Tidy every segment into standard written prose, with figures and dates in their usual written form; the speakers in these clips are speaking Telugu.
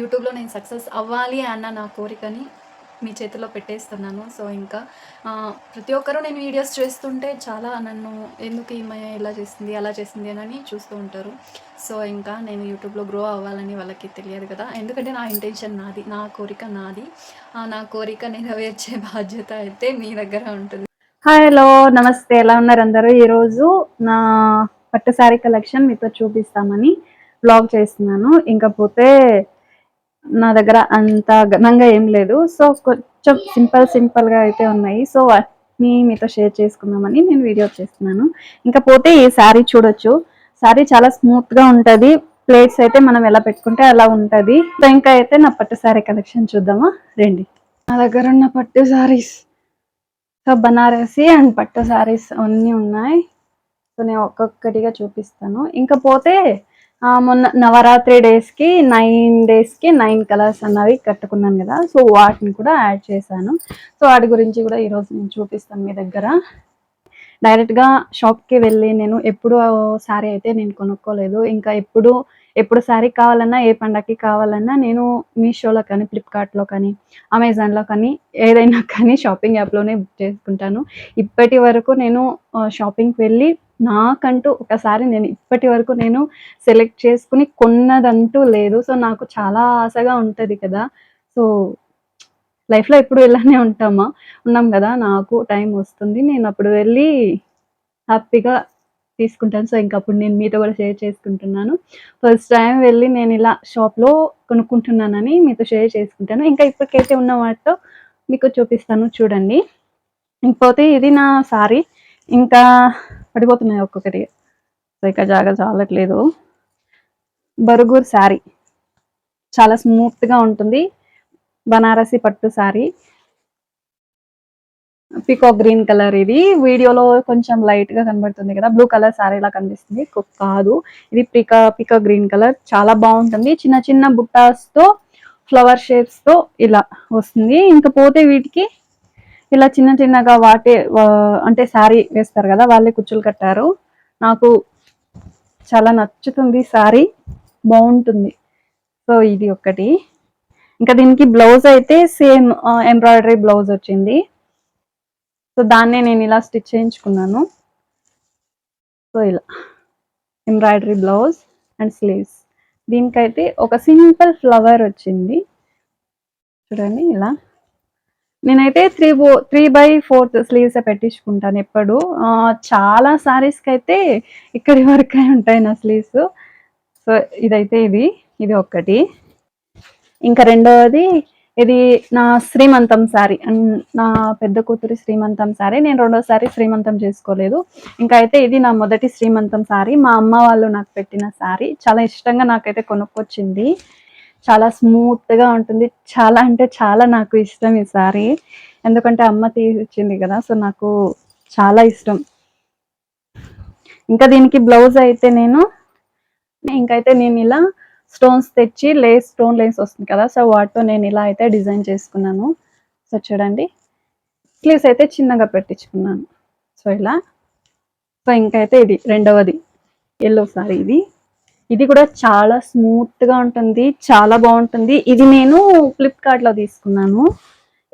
యూట్యూబ్లో నేను సక్సెస్ అవ్వాలి అన్న నా కోరికని మీ చేతిలో పెట్టేస్తున్నాను. సో ఇంకా ప్రతి ఒక్కరూ నేను వీడియోస్ చేస్తుంటే చాలా నన్ను ఎందుకు ఈమె ఇలా చేసింది అలా చేసింది అని చూస్తూ ఉంటారు. సో ఇంకా నేను యూట్యూబ్లో గ్రో అవ్వాలని వాళ్ళకి తెలియదు కదా, ఎందుకంటే నా ఇంటెన్షన్ నాది, నా కోరిక నాది. నా కోరిక నెరవేర్చే బాధ్యత అయితే మీ దగ్గర ఉంటుంది. హాయ్, హలో, నమస్తే. ఎలా ఉన్నారు అందరూ? ఈరోజు నా పట్టు శారీ కలెక్షన్ మీతో చూపిస్తామని బ్లాగ్ చేస్తున్నాను. ఇంకపోతే నా దగ్గర అంత ఘనంగా ఏం లేదు, సో కొంచెం సింపుల్గా అయితే ఉన్నాయి. సో వాటిని మీతో షేర్ చేసుకుందామని నేను వీడియో చేస్తున్నాను. ఇంకపోతే ఈ శారీ చూడొచ్చు. శారీ చాలా స్మూత్గా ఉంటుంది. ప్లేట్స్ అయితే మనం ఎలా పెట్టుకుంటే అలా ఉంటుంది. సో ఇంకా అయితే నా పట్టు శారీ కలెక్షన్ చూద్దామా రండి. నా దగ్గర ఉన్న పట్టు శారీస్ సో బనారసి అండ్ పట్టు శారీస్ అన్నీ ఉన్నాయి. సో నేను ఒక్కొక్కటిగా చూపిస్తాను. ఇంకపోతే మొన్న నవరాత్రి డేస్కి 9 డేస్కి 9 కలర్స్ అన్నవి కట్టుకున్నాను కదా, సో వాటిని కూడా యాడ్ చేశాను. సో వాటి గురించి కూడా ఈరోజు నేను చూపిస్తాను మీ దగ్గర. డైరెక్ట్గా షాప్కి వెళ్ళి నేను ఎప్పుడు శారీ అయితే నేను కొనుక్కోలేదు. ఇంకా ఎప్పుడు శారీ కావాలన్నా, ఏ పండగకి కావాలన్నా నేను మీషోలో కానీ, ఫ్లిప్కార్ట్లో కానీ, అమెజాన్లో కానీ, ఏదైనా కానీ షాపింగ్ యాప్లోనే బుక్ చేసుకుంటాను. ఇప్పటి వరకు నేను షాపింగ్కి వెళ్ళి నాకంటూ ఒకసారి నేను ఇప్పటి వరకు నేను సెలెక్ట్ చేసుకుని కొన్నదంటూ లేదు. సో నాకు చాలా ఆశగా ఉంటుంది కదా. సో లైఫ్లో ఎప్పుడు ఇలానే ఉన్నాం కదా. నాకు టైం వస్తుంది, నేను అప్పుడు వెళ్ళి హ్యాపీగా తీసుకుంటాను. సో ఇంకా అప్పుడు నేను మీతో కూడా షేర్ చేసుకుంటున్నాను. ఫస్ట్ టైం వెళ్ళి నేను ఇలా షాప్లో కొనుక్కుంటున్నానని మీతో షేర్ చేసుకుంటాను. ఇంకా ఇప్పటికైతే ఉన్న వాటితో మీకు చూపిస్తాను, చూడండి. ఇంకపోతే ఇది నా సారీ. ఇంకా పడిపోతున్నాయి ఒక్కొక్కటి, సో ఇక జాగా చాలట్లేదు. బరుగుర్ శారీ చాలా స్మూత్గా ఉంటుంది. బనారసి పట్టు శారీ, పికో గ్రీన్ కలర్. ఇది వీడియోలో కొంచెం లైట్ గా కనబడుతుంది కదా, బ్లూ కలర్ శారీ లా కనిపిస్తుంది, కాదు ఇది పికా గ్రీన్ కలర్. చాలా బాగుంటుంది. చిన్న చిన్న బుట్టాస్ తో ఫ్లవర్ షేప్స్ తో ఇలా వస్తుంది. ఇంకపోతే వీటికి ఇలా చిన్న చిన్నగా అంటే శారీ వేస్తారు కదా, వాళ్ళే కుచ్చులు కట్టారు. నాకు చాలా నచ్చుతుంది శారీ, బాగుంటుంది. సో ఇది ఒకటి. ఇంకా దీనికి బ్లౌజ్ అయితే సేమ్ ఎంబ్రాయిడరీ బ్లౌజ్ వచ్చింది. సో దాన్నే నేను ఇలా స్టిచ్ చేయించుకున్నాను. సో ఇలా ఎంబ్రాయిడరీ బ్లౌజ్ అండ్ స్లీవ్స్. దీనికైతే ఒక సింపుల్ ఫ్లవర్ వచ్చింది, చూడండి. ఇలా నేనైతే 3/4 స్లీవ్స్ పెట్టించుకుంటాను ఎప్పుడు. చాలా సారీస్కి అయితే ఇక్కడి వరకే ఉంటాయి నా స్లీవ్స్. సో ఇదైతే ఇది ఒకటి. ఇంకా రెండవది ఇది నా శ్రీమంతం శారీ, నా పెద్ద కూతురి శ్రీమంతం శారీ. నేను రెండోసారి శ్రీమంతం చేసుకోలేదు. ఇంకా అయితే ఇది నా మొదటి శ్రీమంతం శారీ. మా అమ్మ వాళ్ళు నాకు పెట్టిన శారీ, చాలా ఇష్టంగా నాకైతే కొనుక్కొచ్చింది. చాలా స్మూత్గా ఉంటుంది. చాలా అంటే చాలా నాకు ఇష్టం ఈ శారీ, ఎందుకంటే అమ్మ తీసిచ్చింది కదా. సో నాకు చాలా ఇష్టం. ఇంకా దీనికి బ్లౌజ్ అయితే ఇంకైతే నేను ఇలా స్టోన్స్ తెచ్చి స్టోన్ లేస్ వస్తుంది కదా, సో వాటితో నేను ఇలా అయితే డిజైన్ చేసుకున్నాను. సో చూడండి, స్లీవ్స్ అయితే చిన్నగా పెట్టించుకున్నాను. సో ఇలా. సో ఇంకైతే ఇది రెండవది ఎల్లో సారీ. ఇది కూడా చాలా స్మూత్గా ఉంటుంది, చాలా బాగుంటుంది. ఇది నేను ఫ్లిప్కార్ట్లో తీసుకున్నాను.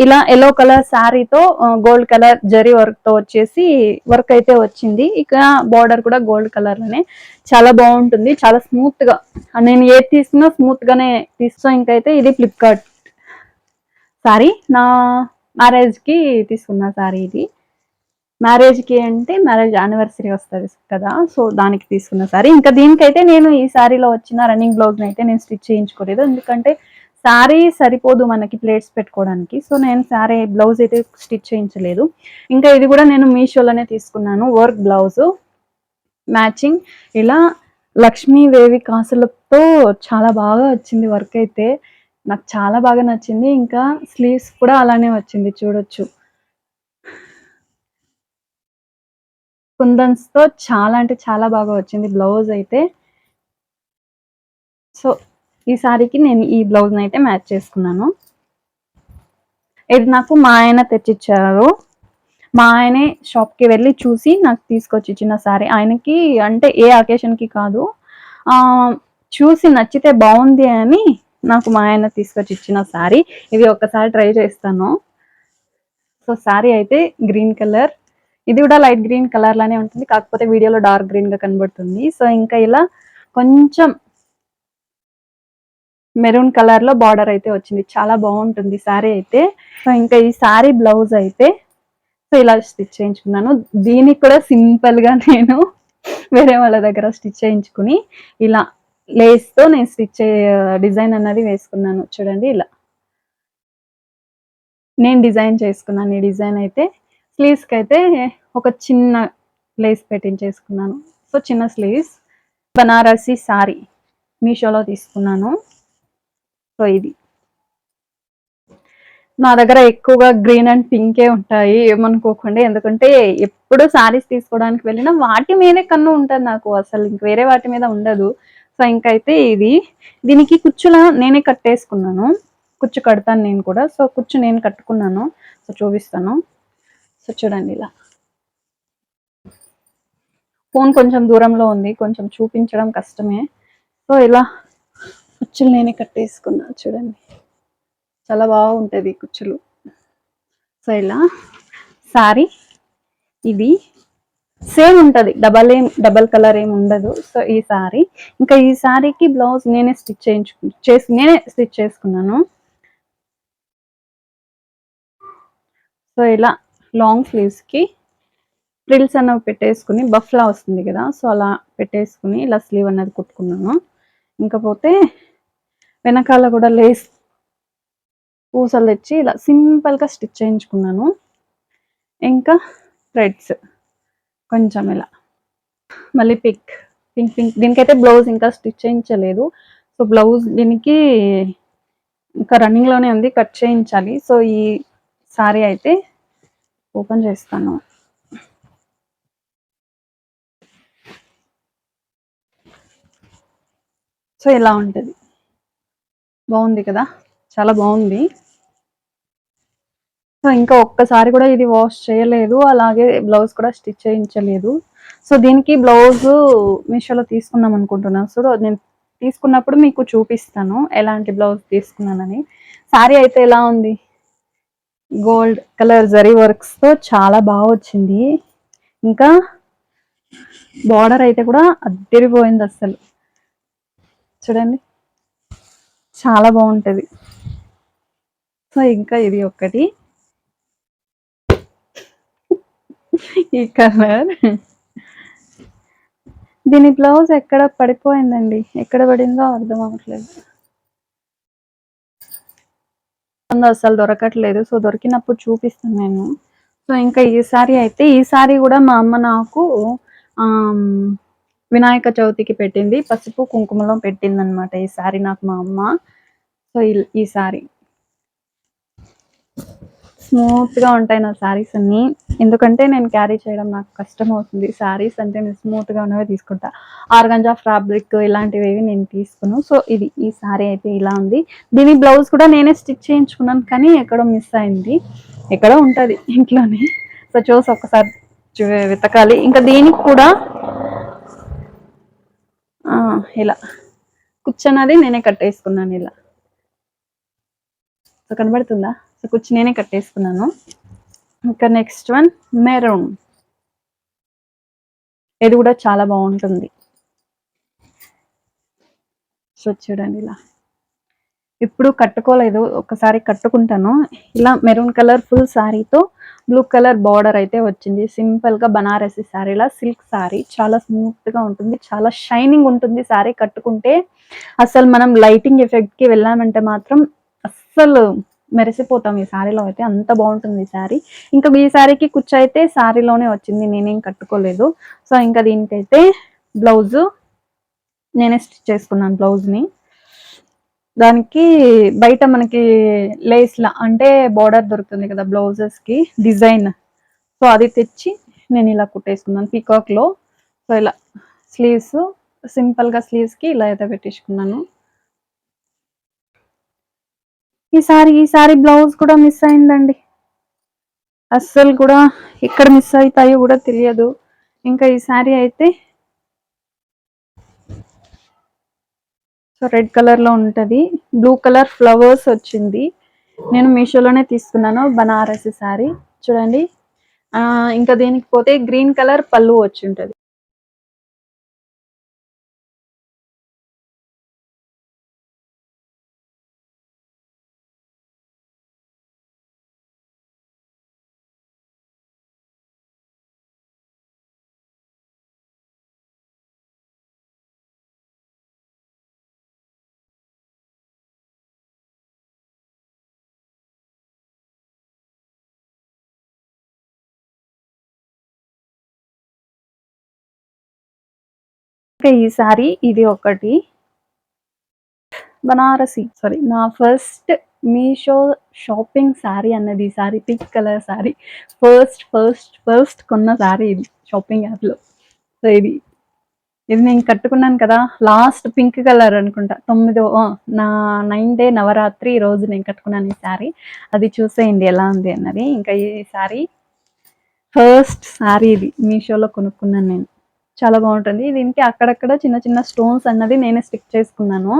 ఇలా ఎల్లో కలర్ శారీతో గోల్డ్ కలర్ జరీ వర్క్ తో వచ్చేసి వర్క్ అయితే వచ్చింది. ఇక బార్డర్ కూడా గోల్డ్ కలర్ లోనే చాలా బాగుంటుంది, చాలా స్మూత్ గా. నేను ఏది తీసుకున్నా స్మూత్ గానే తీసుకో. ఇంకైతే ఇది ఫ్లిప్కార్ట్ శారీ, నా మ్యారేజ్ కి తీసుకున్న శారీ. ఇది మ్యారేజ్ కి అంటే మ్యారేజ్ యానివర్సరీ వస్తుంది కదా, సో దానికి తీసుకున్న శారీ. ఇంకా దీనికైతే నేను ఈ శారీలో వచ్చిన రన్నింగ్ బ్లౌజ్ అయితే నేను స్టిచ్ చేయించుకోలేదు, ఎందుకంటే శారీ సరిపోదు మనకి ప్లేట్స్ పెట్టుకోవడానికి. సో నేను శారీ బ్లౌజ్ అయితే స్టిచ్ చేయించలేదు. ఇంకా ఇది కూడా నేను మీషోలోనే తీసుకున్నాను, వర్క్ బ్లౌజ్ మ్యాచింగ్. ఇలా లక్ష్మీదేవి కాసులతో చాలా బాగా వచ్చింది వర్క్ అయితే, నాకు చాలా బాగా నచ్చింది. ఇంకా స్లీవ్స్ కూడా అలానే వచ్చింది, చూడొచ్చు. కుందన్స్ తో చాలా అంటే చాలా బాగా వచ్చింది బ్లౌజ్ అయితే. సో ఈ సారీకి నేను ఈ బ్లౌజ్ అయితే మ్యాచ్ చేసుకున్నాను. ఇది నాకు మా ఆయన తెచ్చిచ్చారు. మా ఆయనే షాప్కి వెళ్ళి చూసి నాకు తీసుకొచ్చి ఇచ్చిన సారీ. ఆయనకి అంటే ఏ అకేషన్కి కాదు, చూసి నచ్చితే బాగుంది అని నాకు మా ఆయన తీసుకొచ్చి ఇచ్చిన శారీ. ఇది ఒక్కసారి ట్రై చేస్తాను. సో శారీ అయితే గ్రీన్ కలర్, ఇది కూడా లైట్ గ్రీన్ కలర్ లానే ఉంటుంది, కాకపోతే వీడియోలో డార్క్ గ్రీన్ గా కనబడుతుంది. సో ఇంకా ఇలా కొంచెం మెరూన్ కలర్ లో బార్డర్ అయితే వచ్చింది, చాలా బాగుంటుంది శారీ అయితే. సో ఇంకా ఈ శారీ బ్లౌజ్ అయితే సో ఇలా స్టిచ్ చేయించుకున్నాను. దీనికి కూడా సింపుల్ గా నేను వేరే వాళ్ళ దగ్గర స్టిచ్ చేయించుకుని ఇలా లేస్ తో నేను డిజైన్ అన్నది వేసుకున్నాను. చూడండి ఇలా నేను డిజైన్ చేసుకున్నాను. ఈ డిజైన్ అయితే స్లీవ్స్ కి అయితే ఒక చిన్న లేస్ పెట్టించేసుకున్నాను. సో చిన్న స్లీవ్స్, బనారసి సారీ మీషోలో తీసుకున్నాను. సో ఇది నా దగ్గర ఎక్కువగా గ్రీన్ అండ్ పింకే ఉంటాయి, ఏమనుకోకండి. ఎందుకంటే ఎప్పుడు సారీస్ తీసుకోవడానికి వెళ్ళినా వాటి మీదే కన్ను ఉంటుంది నాకు, అసలు ఇంక వేరే వాటి మీద ఉండదు. సో ఇంకైతే ఇది, దీనికి కుచ్చులా నేనే కట్టేసుకున్నాను. కుచ్చు కడతాను నేను కూడా. సో కుచ్చు నేను కట్టుకున్నాను. సో చూపిస్తాను. సో చూడండి ఇలా, ఫోన్ కొంచెం దూరంలో ఉంది, కొంచెం చూపించడం కష్టమే. సో ఇలా కుచ్చులు నేనే కట్టేసుకున్నాను. చూడండి చాలా బాగుంటుంది కుచ్చులు. సో ఇలా సారీ ఇది సేమ్ ఉంటుంది, డబల్ కలర్ ఏమి ఉండదు. సో ఈ సారీ, ఇంకా ఈ సారీకి బ్లౌజ్ నేనే స్టిచ్ చేసుకున్నాను. సో ఇలా లాంగ్ స్లీవ్స్ కి ఫ్రిల్స్ అన్నవి పెట్టేసుకుని, బఫ్లా వస్తుంది కదా, సో అలా పెట్టేసుకుని ఇలా స్లీవ్ అన్నది కుట్టుకున్నాను. ఇంకపోతే వెనకాల కూడా లేస్ పూసలు తెచ్చి ఇలా సింపుల్ గా స్టిచ్ చేయించుకున్నాను. ఇంకా థ్రెడ్స్ కొంచెం ఇలా, మళ్ళీ పింక్ దీనికైతే బ్లౌజ్ ఇంకా స్టిచ్ చేయించలేదు. సో బ్లౌజ్ దీనికి ఇంకా రన్నింగ్ లోనే ఉంది, కట్ చేయించాలి. సో ఈ సారీ అయితే ఓపెన్ చేస్తాను. సో ఇలా ఉంటుంది, బాగుంది కదా, చాలా బాగుంది. సో ఇంకా ఒక్కసారి కూడా ఇది వాష్ చేయలేదు, అలాగే బ్లౌజ్ కూడా స్టిచ్ చేయించలేదు. సో దీనికి బ్లౌజ్ మీషోలో తీసుకుందాం అనుకుంటున్నాను. సో నేను తీసుకున్నప్పుడు మీకు చూపిస్తాను ఎలాంటి బ్లౌజ్ తీసుకున్నానని. శారీ అయితే ఎలా ఉంది, గోల్డ్ కలర్ జరీ వర్క్స్ తో చాలా బాగా వచ్చింది. ఇంకా బార్డర్ అయితే కూడా అద్దరిపోయింది అస్సలు. చూడండి చాలా బాగుంటది. సో ఇంకా ఇది ఒక్కటి, ఈ కలర్, దీని బ్లౌజ్ ఎక్కడ పడిపోయిందండి, ఎక్కడ పడిందో అర్థం అవ్వట్లేదు, అసలు దొరకట్లేదు. సో దొరికినప్పుడు చూపిస్తాను నేను. సో ఇంకా ఈ సారీ అయితే, ఈ సారీ కూడా మా అమ్మ నాకు వినాయక చవితికి పెట్టింది, పసుపు కుంకుమలో పెట్టింది అనమాట ఈ సారీ నాకు మా అమ్మ. సో ఈ సారీ స్మూత్ గా ఉంటాయి నా శారీస్ అన్ని, ఎందుకంటే నేను క్యారీ చేయడం నాకు కష్టం అవుతుంది. శారీస్ అంటే నేను స్మూత్ గా ఉన్నవే తీసుకుంటా, ఆర్గంజా ఫ్యాబ్రిక్ ఇలాంటివి ఏవి నేను తీసుకున్నాను. సో ఇది ఈ శారీ అయితే ఇలా ఉంది. దీని బ్లౌజ్ కూడా నేనే స్టిచ్ చేయించుకున్నాను, కానీ ఎక్కడో మిస్ అయింది, ఎక్కడో ఉంటది ఇంట్లోనే. సో చూసి ఒకసారి వెతకాలి. ఇంకా దీనికి కూడా ఇలా కుచ్చనది నేనే కట్టేసుకున్నాను ఇలా. సో కనబడుతుందా, సో కుచ్చి నేనే కట్టేసుకున్నాను. ఇంకా నెక్స్ట్ వన్ మెరూన్, ఇది కూడా చాలా బాగుంటుంది. సో చూడండి ఇలా, ఇప్పుడు కట్టుకోలేదు, ఒకసారి కట్టుకుంటాను. ఇలా మెరూన్ కలర్ ఫుల్ శారీతో బ్లూ కలర్ బార్డర్ అయితే వచ్చింది. సింపుల్ గా బనారసి శారీలా, సిల్క్ శారీ, చాలా స్మూత్ గా ఉంటుంది, చాలా షైనింగ్ ఉంటుంది శారీ కట్టుకుంటే. అసలు మనం లైటింగ్ ఎఫెక్ట్ కి వెళ్ళామంటే మాత్రం అస్సలు మెరిసిపోతాం ఈ శారీలో అయితే, అంత బాగుంటుంది ఈ శారీ. ఇంకా ఈ శారీకి కుచ్చు అయితే శారీలోనే వచ్చింది, నేనేం కట్టుకోలేదు. సో ఇంకా దీనికైతే బ్లౌజ్ నేనే స్టిచ్ చేసుకున్నాను బ్లౌజ్ ని. దానికి బయట మనకి లేస్ లా అంటే బార్డర్ దొరుకుతుంది కదా బ్లౌజెస్ కి డిజైన్, సో అది తెచ్చి నేను ఇలా కుట్టేసుకున్నాను పీకాక్ లో. సో ఇలా స్లీవ్స్, సింపుల్ గా స్లీవ్స్ కి ఇలా అయితే పెట్టించుకున్నాను. ఈసారి బ్లౌజ్ కూడా మిస్ అయిందండి, అస్సలు కూడా ఎక్కడ మిస్ అవుతాయో కూడా తెలియదు. ఇంకా ఈ శారీ అయితే సో రెడ్ కలర్లో ఉంటుంది, బ్లూ కలర్ ఫ్లవర్స్ వచ్చింది. నేను మీషోలోనే తీసుకున్నాను బనారసి శారీ చూడండి. ఇంకా దీనికి పోతే గ్రీన్ కలర్ పళ్ళు వచ్చి ఉంటుంది. ఈ శారీ ఇది ఒకటి బనారసి నా ఫస్ట్ మీషో షాపింగ్ శారీ అన్నది. ఈ sari pink colour sari, first కొన్న శారీ ఇది షాపింగ్ యాప్లో. సో ఇది నేను కట్టుకున్నాను కదా, లాస్ట్ పింక్ కలర్ అనుకుంటా, నా 9th డే నవరాత్రి రోజు నేను కట్టుకున్నాను ఈ శారీ. అది చూసేయండి ఎలా ఉంది అన్నది. ఇంకా ఈ శారీ ఫస్ట్ శారీ ఇది మీషోలో కొనుక్కున్నాను నేను. చాలా బాగుంటుంది. దీనికి అక్కడక్కడ చిన్న చిన్న స్టోన్స్ అన్నది నేనే స్టిక్ చేసుకున్నాను.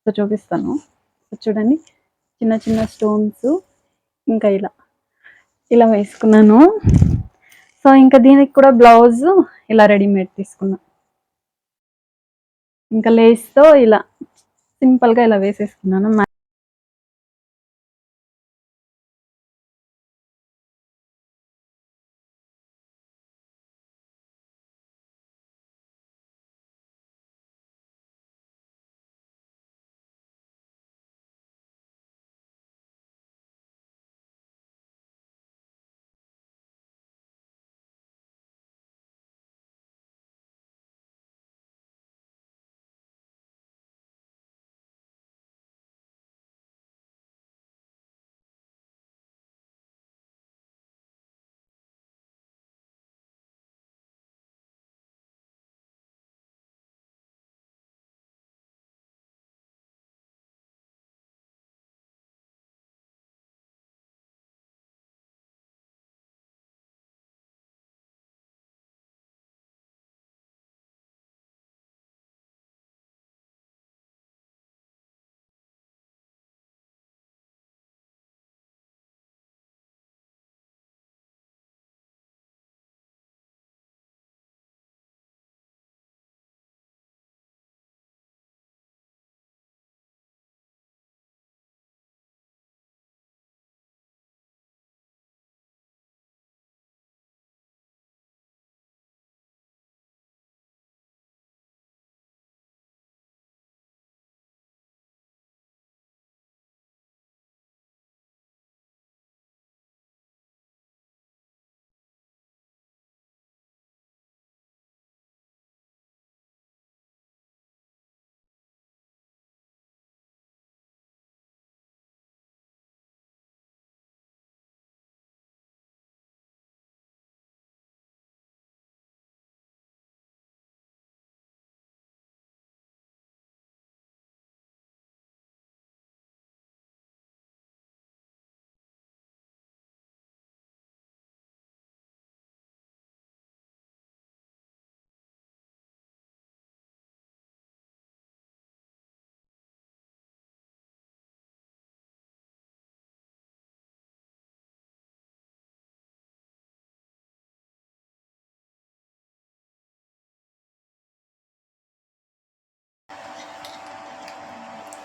సో చూపిస్తాను. చూడండి, చిన్న చిన్న స్టోన్స్ ఇంకా ఇలా వేసుకున్నాను. సో ఇంకా దీనికి కూడా బ్లౌజ్ ఇలా రెడీమేడ్ తీసుకున్నా. ఇంకా లేస్తో ఇలా సింపుల్గా ఇలా వేసేసుకున్నాను.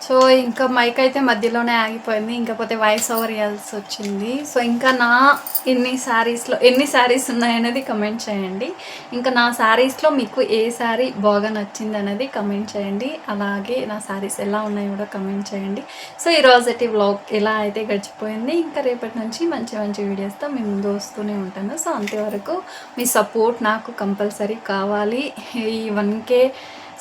సో ఇంకా మైక్ అయితే మధ్యలోనే ఆగిపోయింది, ఇంకపోతే వాయిస్ ఓవర్ ఇవ్వాల్సి వచ్చింది. సో ఇంకా నా ఎన్ని శారీస్ ఉన్నాయనేది కమెంట్ చేయండి. ఇంకా నా శారీస్లో మీకు ఏ శారీ బాగా నచ్చింది అనేది కమెంట్ చేయండి. అలాగే నా శారీస్ ఎలా ఉన్నాయో కూడా కమెంట్ చేయండి. సో ఈరోజు వ్లాగ్ ఎలా అయితే గడిచిపోయింది. ఇంకా రేపటి నుంచి మంచి మంచి వీడియోస్తో మీ ముందు వస్తూనే ఉంటాను. సో అంతవరకు మీ సపోర్ట్ నాకు కంపల్సరీ కావాలి. ఈ 1K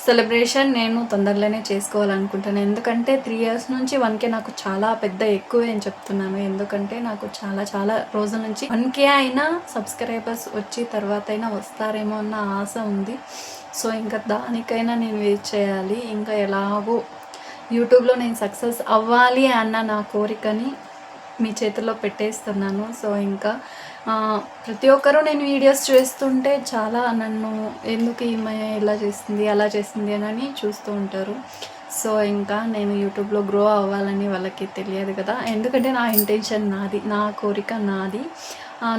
సెలబ్రేషన్ నేను తొందరలోనే చేసుకోవాలనుకుంటాను. ఎందుకంటే 3 years నుంచి 1K నాకు చాలా ఎక్కువే అని చెప్తున్నాను. ఎందుకంటే నాకు చాలా రోజుల నుంచి 1K అయినా సబ్స్క్రైబర్స్ వచ్చి తర్వాత అయినా వస్తారేమో అన్న ఆశ ఉంది. సో ఇంకా దానికైనా నేను వెయిట్ చేయాలి. ఇంకా ఎలాగో యూట్యూబ్లో నేను సక్సెస్ అవ్వాలి అన్న నా కోరికని మీ చేతుల్లో పెట్టేస్తున్నాను. సో ఇంకా ప్రతి ఒక్కరూ నేను వీడియోస్ చేస్తుంటే చాలా నన్ను ఎందుకు ఈమె ఇలా చేస్తుంది అలా చేస్తుంది అని చూస్తూ ఉంటారు. సో ఇంకా నేను యూట్యూబ్లో గ్రో అవ్వాలని వాళ్ళకి తెలియదు కదా, ఎందుకంటే నా ఇంటెన్షన్ నాది, నా కోరిక నాది.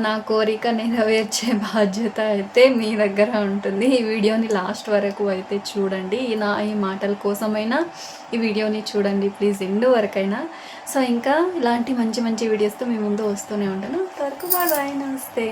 నా కోరిక నెరవేర్చే బాధ్యత అయితే మీ దగ్గర ఉంటుంది. ఈ వీడియోని లాస్ట్ వరకు అయితే చూడండి. ఈ మాటల కోసమైనా ఈ వీడియోని చూడండి ప్లీజ్, ఎండ్ వరకైనా. సో ఇంకా ఇలాంటి మంచి మంచి వీడియోస్తో మీ ముందు వస్తూనే ఉంటాను. అంతవరకు బాయ్, నమస్తే.